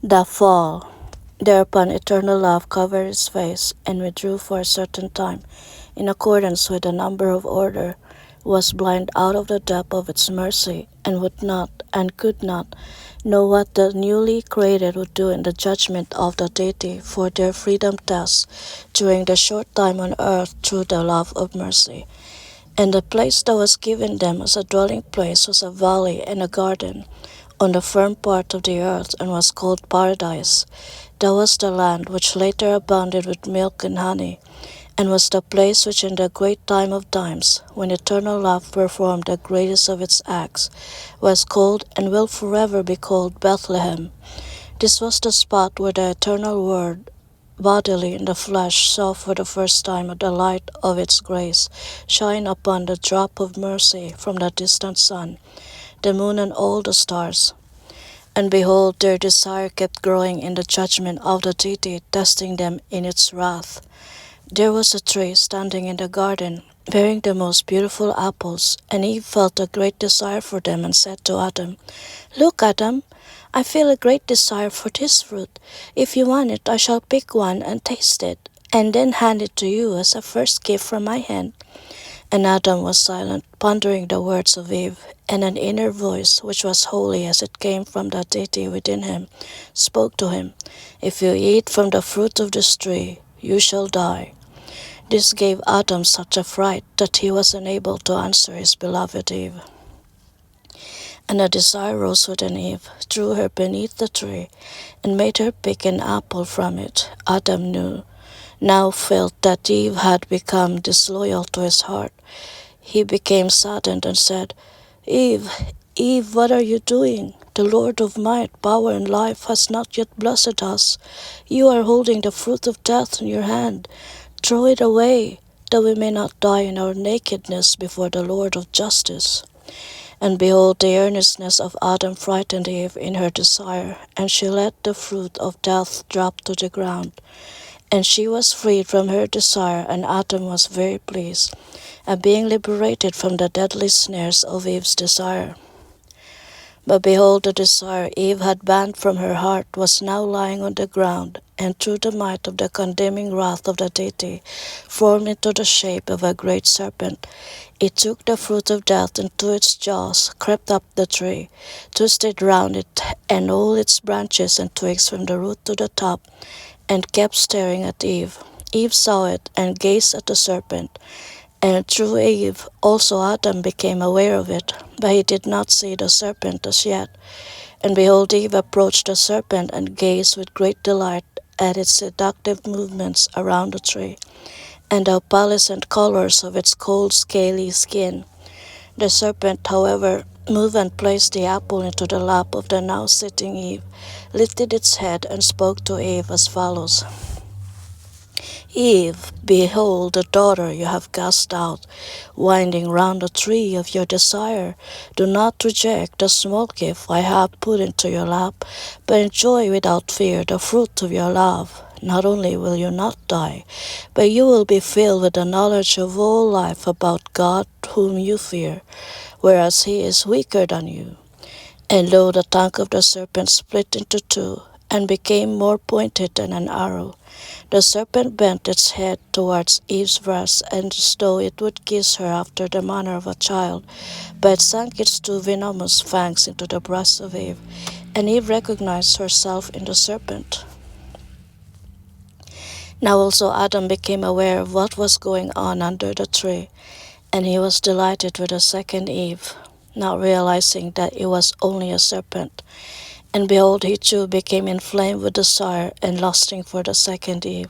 The Fall. Thereupon eternal love covered his face, and withdrew for a certain time, in accordance with the number of order, was blind out of the depth of its mercy, and would not, and could not, know what the newly created would do in the judgment of the deity for their freedom test during the short time on earth through the love of mercy. And the place that was given them as a dwelling place was a valley and a garden on the firm part of the earth, and was called Paradise. That was the land which later abounded with milk and honey, and was the place which in the great time of times, when eternal love performed the greatest of its acts, was called and will forever be called Bethlehem. This was the spot where the eternal Word, bodily in the flesh, saw for the first time the light of its grace shine upon the drop of mercy from the distant sun, the moon, and all the stars. And behold, their desire kept growing in the judgment of the deity, testing them in its wrath. There was a tree standing in the garden, bearing the most beautiful apples, and Eve felt a great desire for them, and said to Adam, "Look, Adam, I feel a great desire for this fruit. If you want it, I shall pick one and taste it, and then hand it to you as a first gift from my hand." And Adam was silent, pondering the words of Eve, and an inner voice, which was holy as it came from the deity within him, spoke to him, "If you eat from the fruit of this tree, you shall die." This gave Adam such a fright that he was unable to answer his beloved Eve. And a desire rose within Eve, drew her beneath the tree, and made her pick an apple from it. Adam now felt that Eve had become disloyal to his heart. He became saddened and said, "Eve, Eve, what are you doing? The Lord of might, power, and life has not yet blessed us. You are holding the fruit of death in your hand. Throw it away, that we may not die in our nakedness before the Lord of justice." And behold, the earnestness of Adam frightened Eve in her desire, and she let the fruit of death drop to the ground. And she was freed from her desire, and Adam was very pleased, at being liberated from the deadly snares of Eve's desire. But behold, the desire Eve had banned from her heart was now lying on the ground, and through the might of the condemning wrath of the deity, formed into the shape of a great serpent. It took the fruit of death into its jaws, crept up the tree, twisted round it and all its branches and twigs from the root to the top, and kept staring at Eve. Eve saw it and gazed at the serpent, and through Eve also Adam became aware of it, but he did not see the serpent as yet. And behold, Eve approached the serpent and gazed with great delight at its seductive movements around the tree, and the opalescent colors of its cold, scaly skin. The serpent, however, moved and placed the apple into the lap of the now sitting Eve, lifted its head, and spoke to Eve as follows: "Eve, behold the daughter you have cast out, winding round the tree of your desire. Do not reject the small gift I have put into your lap, but enjoy without fear the fruit of your love. Not only will you not die, but you will be filled with the knowledge of all life about God whom you fear, whereas he is weaker than you." And lo, the tongue of the serpent split into two, and became more pointed than an arrow. The serpent bent its head towards Eve's breast, as though it would kiss her after the manner of a child, but it sank its two venomous fangs into the breast of Eve, and Eve recognized herself in the serpent. Now also Adam became aware of what was going on under the tree, and he was delighted with the second Eve, not realizing that it was only a serpent. And behold, he too became inflamed with desire, and lusting for the second Eve,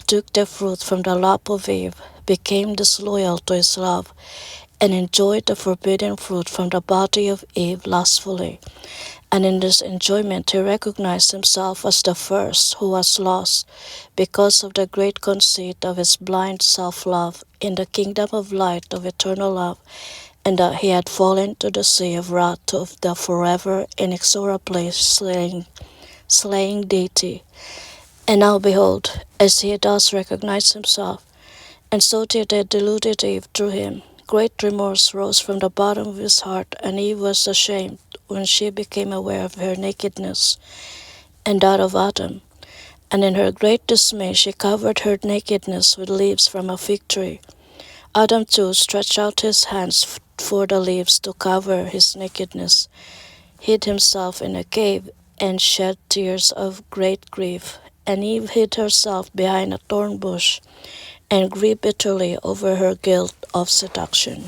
took the fruit from the lap of Eve, became disloyal to his love, and enjoyed the forbidden fruit from the body of Eve lustfully. And in this enjoyment he recognized himself as the first who was lost, because of the great conceit of his blind self-love in the kingdom of light of eternal love, and that he had fallen to the sea of wrath of the forever inexorably slaying deity. And now behold, as he thus recognized himself, and so did the deluded Eve through him, great remorse rose from the bottom of his heart, and Eve was ashamed when she became aware of her nakedness. and that of Adam. And in her great dismay she covered her nakedness with leaves from a fig tree. Adam too stretched out his hands for the leaves to cover his nakedness, hid himself in a cave, and shed tears of great grief. And Eve hid herself behind a thorn bush, and grieved bitterly over her guilt of seduction.